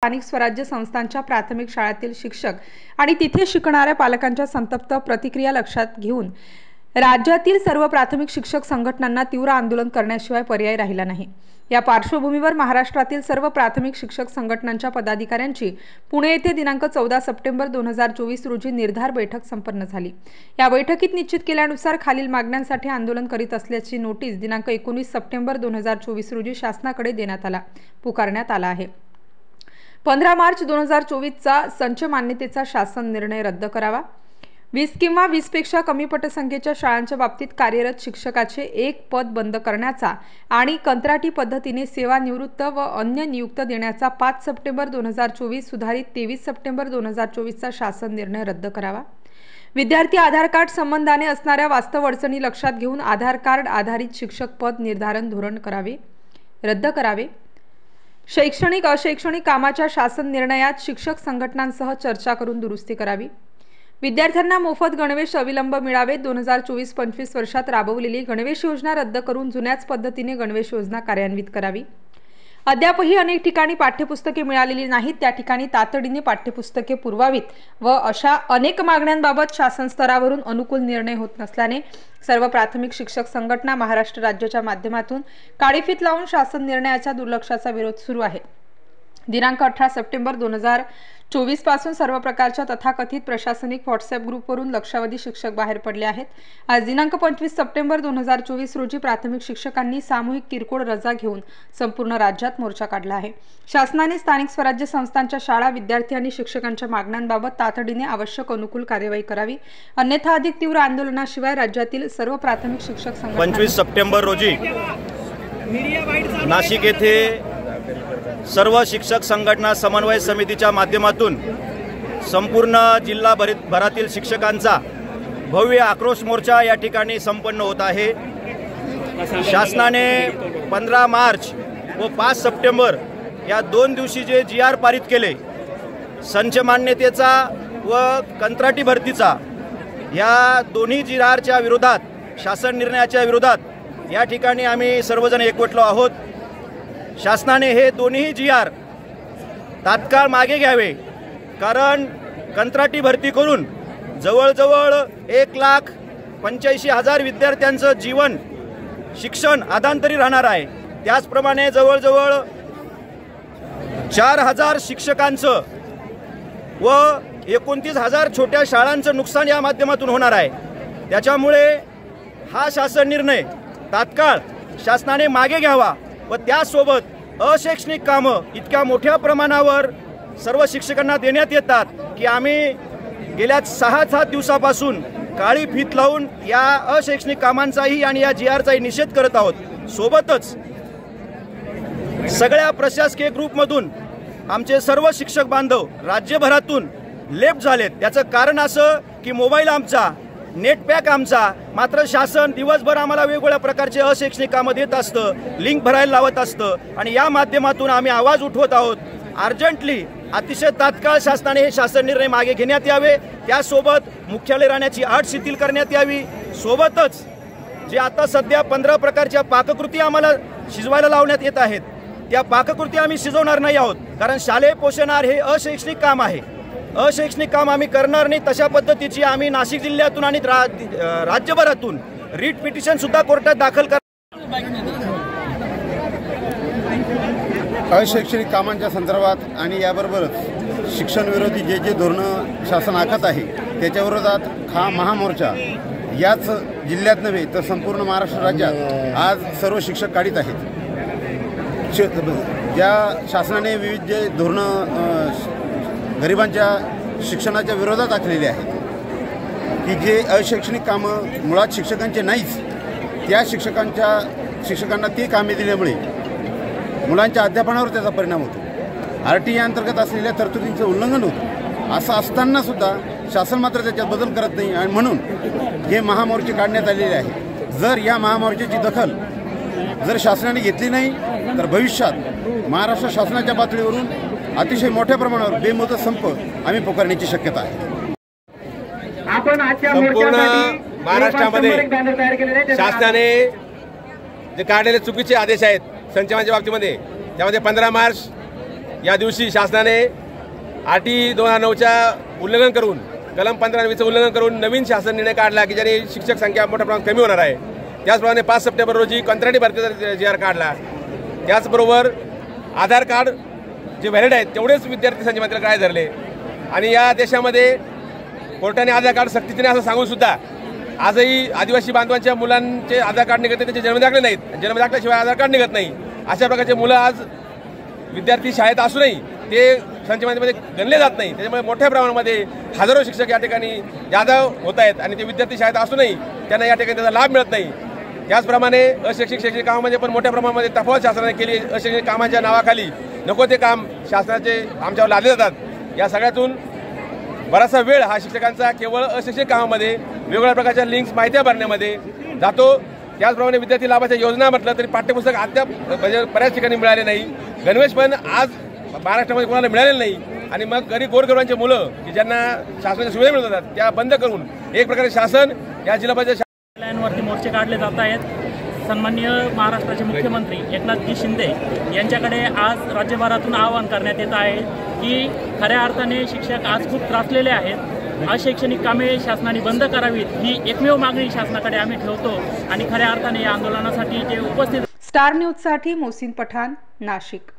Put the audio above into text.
स्थानिक स्वराज्य संस्थांच्या प्राथमिक शाळेतील शिक्षक आणि तिथे शिकणाऱ्या पालकांच्या संतप्त प्रतिक्रिया लक्षात घेऊन राज्यातील सर्व प्राथमिक शिक्षक संघटनांना तीव्र आंदोलन करण्याशिवाय पर्याय राहिला नाही। या पार्श्वभूमीवर महाराष्ट्रातील सर्व प्राथमिक शिक्षक संघटनांच्या पदाधिकाऱ्यांची पुणे येथे दिनांक 14 सप्टेंबर 2024 रोजी निर्धार बैठक संपन्न झाली। या बैठकीत निश्चित केल्यानुसार खालील मागण्यांसाठी आंदोलन करीत असल्याची नोटीस दिनांक 19 सप्टेंबर 2024 रोजी शासनाकडे पुकारण्यात आला आहे। 15 मार्च 2024 चा संच मान्यतेचा शासन निर्णय रद्द करावा। 20 किंवा 20 पेक्षा कमी पटसंख्येच्या शाळांच्या बाबतीत कार्यरत शिक्षकाचे एक पद बंद करण्याचा आणि कंत्राटी पद्धतीने सेवानिवृत्त व अन्य नियुक्त देण्याचा 5 सप्टेंबर 2024 सुधारित 23 सप्टेंबर 2024 चा शासन निर्णय रद्द करावा। विद्यार्थी आधार कार्ड संबंधाने असणाऱ्या वास्तव अडचणी लक्षात घेऊन आधार कार्ड आधारित शिक्षक पद निर्धारण धोरण रद्द करावे। शैक्षणिक अशैक्षणिक कामाच्या शासन निर्णयात शिक्षक संघटनांसह चर्चा करून दुरुस्ती करावी। विद्यार्थ्यांना मोफत गणवेश अविलंब मिळावे। 2024-25 वर्षात राबवलेली गणवेश योजना रद्द करून जुन्याच पद्धतीने गणवेश योजना कार्यान्वित करावी। अद्यापही अनेक ठिकाणी पाठ्यपुस्तके मिळालेली नाहीत, त्या ठिकाणी तातडीने पाठ्यपुस्तके पुरवावीत व अशा अनेक मागण्यांबाबत शासन स्तरावरून अनुकूल निर्णय होत नसल्याने सर्व प्राथमिक शिक्षक संघटना महाराष्ट्र राज्याच्या माध्यमातून काळीफीत लावून शासन निर्णयाच्या दुर्लक्षाचा विरोध सुरू आहे। दिनांक 18 सप्टेंबर 2024 पासून सर्व प्रकारच्या तथाकथित प्रशासनिक व्हॉट्सअप ग्रुपवरून लक्षावधी शिक्षक बाहेर पडले आहेत। आज दिनांक 25 सप्टेंबर 2024 रोजी प्राथमिक शिक्षकांनी सामूहिक किरकोळ रजा घेऊन संपूर्ण राज्यात मोर्चा काढला आहे। शासनाने स्थानिक स्वराज्य संस्थांच्या शाळा, विद्यार्थी आणि शिक्षकांच्या मागण्यांबाबत तातडीने आवश्यक अनुकूल कार्यवाही करावी, अन्यथा अधिक तीव्र आंदोलनाशिवाय राज्यातील सर्व प्राथमिक शिक्षक संघटना 25 सप्टेंबर रोजी नाशिक येथे सर्व शिक्षक संघटना समन्वय समितीच्या माध्यमातून संपूर्ण जिल्हाभरातील शिक्षकांचा भव्य आक्रोश मोर्चा या ठिकाणी संपन्न होत आहे। शासनाने 15 मार्च व 5 सप्टेंबर या 2 दिवशी जे GR पारित केले, संच मान्यतेचा व कंत्राटी भरतीचा, या दोन्ही GRच्या विरोधात, शासन निर्णयाच्या विरोधात या ठिकाणी आम्ही सर्वजण एकवटलो आहोत। शासनाने हे दोन्ही GR तात्काळ मागे घ्यावे, कारण कंत्राटी भरती करून जवळजवळ 1,85,000 विद्यार्थ्यांचं जीवन शिक्षण अधांतरी राहणार आहे। त्याचप्रमाणे जवळजवळ 4,000 शिक्षकांचं व 29,000 छोट्या शाळांचं नुकसान या माध्यमातून होणार आहे। त्याच्यामुळे हा शासन निर्णय तात्काळ शासनाने मागे घ्यावा व त्यासोबत अशैक्षणिक कामं इतक्या मोठ्या प्रमाणावर सर्व शिक्षकांना देण्यात येतात की आम्ही गेल्या 6-7 दिवसापासून काळी फीत लावून या अशैक्षणिक कामांचाही आणि या GRचाही निषेध करत आहोत। सोबतच सगळ्या प्रशासकीय ग्रुपमधून आमचे सर्व शिक्षक बांधव राज्यभरातून लेफ्ट झालेत। त्याचं कारण असं की मोबाईल आमचा, नेट पॅक आमचा, मात्र शासन दिवसभर आम्हाला वेगवेगळ्या प्रकारचे अशैक्षणिक कामं देत असतं, लिंक भरायला लावत असतं आणि या माध्यमातून आम्ही आवाज उठवत आहोत। अर्जंटली अतिशय तात्काळ शासनाने हे शासन निर्णय मागे घेण्यात यावे, त्यासोबत मुख्यालय राहण्याची अट शिथिल करण्यात यावी। सोबतच जे आता सध्या 15 प्रकारच्या पाककृती आम्हाला शिजवायला लावण्यात येत आहेत, त्या पाककृती आम्ही शिजवणार नाही आहोत, कारण शालेय पोषण आहार हे अशैक्षणिक काम आहे। अशैक्षणिक काम आम्ही करणार नाही, तशा पद्धतीची आम्ही नाशिक जिल्ह्यातून आणि राज्यभरातून रीट पिटिशन सुद्धा कोर्टात दाखल कर। अशैक्षणिक कामांच्या संदर्भात आणि याबरोबरच शिक्षण विरोधी जे धोरणं शासन आखत आहे त्याच्याविरोधात हा महामोर्चा याच जिल्ह्यात नव्हे तर संपूर्ण महाराष्ट्र राज्यात आज सर्व शिक्षक काढीत आहेत। ज्या शासनाने विविध जे धोरणं गरिबांच्या शिक्षणाच्या विरोधात आखलेले आहेत की जे अशैक्षणिक कामं मुळात शिक्षकांचे नाहीच, त्या शिक्षकांना ती कामे दिल्यामुळे मुलांच्या अध्यापनावर त्याचा परिणाम होतो। RTI अंतर्गत असलेल्या तरतुदींचं उल्लंघन होतं। असं असतानासुद्धा शासन मात्र त्याच्यात बदल करत नाही आणि म्हणून हे महामोर्चे काढण्यात आलेले आहे। जर या महामोर्चाची दखल जर शासनाने घेतली नाही तर भविष्यात महाराष्ट्र शासनाच्या पातळीवरून अतिशय मोठ्या प्रमाणावर बेमुदत संप आम्ही पुकारण्याची शक्यता आहे। संपूर्ण महाराष्ट्रामध्ये शासनाने जे काढलेले चुकीचे आदेश आहेत संचमाच्या बाबतीमध्ये, त्यामध्ये 15 मार्च या दिवशी शासनाने RT 2009च्या उल्लंघन करून कलम 15 उल्लंघन करून नवीन शासन निर्णय काढला की ज्याने शिक्षक संख्या मोठ्या प्रमाणात कमी होणार आहे। त्याचप्रमाणे 5 सप्टेंबर रोजी कंत्राटी भरतीचा GR काढला। त्याचबरोबर आधार कार्ड जे व्हॅलिड आहेत तेवढेच विद्यार्थी संच मंत्र्याला काय धरले आणि या देशामध्ये कोर्टाने आधार कार्ड सक्तीने असं सांगून सुद्धा आजही आदिवासी बांधवांच्या मुलांचे आधार कार्ड निघत नाही, त्यांचे जन्मदाखले नाहीत, जन्मदाखल्याशिवाय आधार कार्ड निघत नाही। अशा प्रकारचे मुलं आज विद्यार्थी शाळेत असूनही ते संच मंत्र्यामध्ये गणले जात नाही। त्याच्यामुळे मोठ्या प्रमाणामध्ये हजारो शिक्षक या ठिकाणी जादा होत आहेत आणि ते विद्यार्थी शाळेत असूनही त्यांना या ठिकाणी त्याचा लाभ मिळत नाही। त्याचप्रमाणे अशैक्षणिक शैक्षणिक कामामध्ये पण मोठ्या प्रमाणामध्ये तफावत शासनाने केली। अशैक्षणिक कामाच्या नावाखाली नको ते काम शासनाचे आमच्यावर लादले जातात। या सगळ्यातून बराचसा वेळ हा शिक्षकांचा केवळ अशैक्षणिक कामामध्ये वेगवेगळ्या प्रकारच्या लिंक्स माहित्या भरण्यामध्ये जातो। त्याचप्रमाणे विद्यार्थी लाभाच्या योजना म्हटलं तरी पाठ्यपुस्तक अद्याप बऱ्याच ठिकाणी मिळाले नाही। गणवेश पण आज महाराष्ट्रामध्ये कोणाला मिळालेलं नाही आणि मग गरीब गोरगरिबांचे मुलं की ज्यांना शासनाच्या सुविधा मिळत होतात त्या बंद करून एक प्रकारे शासन या जिल्हा परिषद वरती मोर्चे काढले जात आहेत। सन्माननीय महाराष्ट्राचे मुख्यमंत्री एकनाथजी शिंदे यांच्याकडे आज राज्यभरातून आवाहन करण्यात येत आहे की खऱ्या अर्थाने शिक्षक आज खूप त्रासलेले आहेत। अशैक्षणिक कामे शासनाने बंद करावीत ही एकमेव मागणी शासनाकडे आम्ही ठेवतो आणि खऱ्या अर्थाने या आंदोलनासाठी जे उपस्थित स्टार न्यूजसाठी मोहसिन पठाण, नाशिक।